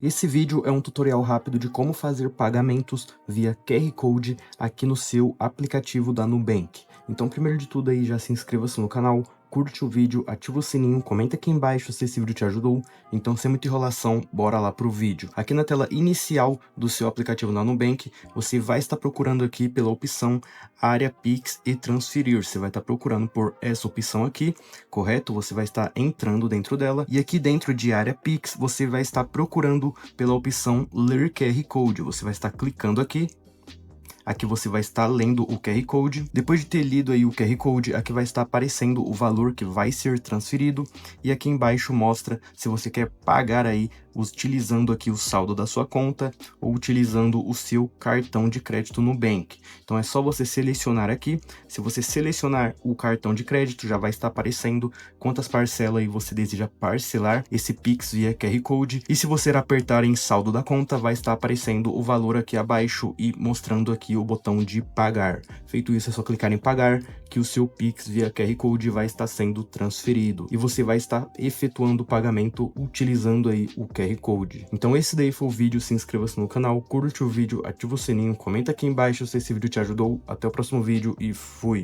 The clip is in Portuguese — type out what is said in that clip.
Esse vídeo é um tutorial rápido de como fazer pagamentos via QR Code aqui no seu aplicativo da Nubank. Então, primeiro de tudo aí, já se inscreva-se no canal, curte o vídeo, ativa o sininho, comenta aqui embaixo se esse vídeo te ajudou. Então, sem muita enrolação, bora lá pro vídeo. Aqui na tela inicial do seu aplicativo da Nubank, você vai estar procurando aqui pela opção Área Pix e Transferir. Você vai estar procurando por essa opção aqui, correto? Você vai estar entrando dentro dela e aqui dentro de Área Pix, você vai estar procurando pela opção Ler QR Code. Você vai estar clicando aqui. Aqui você vai estar lendo o QR Code. Depois de ter lido aí o QR Code, aqui vai estar aparecendo o valor que vai ser transferido. E aqui embaixo mostra se você quer pagar aí utilizando aqui o saldo da sua conta ou utilizando o seu cartão de crédito Nubank. Então é só você selecionar aqui. Se você selecionar o cartão de crédito, já vai estar aparecendo quantas parcelas aí você deseja parcelar esse Pix via QR Code. E se você apertar em saldo da conta, vai estar aparecendo o valor aqui abaixo e mostrando aqui o botão de pagar. Feito isso, é só clicar em pagar que o seu Pix via QR Code vai estar sendo transferido e você vai estar efetuando o pagamento utilizando aí o QR Code. Então esse daí foi o vídeo, se inscreva-se no canal, curte o vídeo, ativa o sininho, comenta aqui embaixo se esse vídeo te ajudou. Até o próximo vídeo e fui!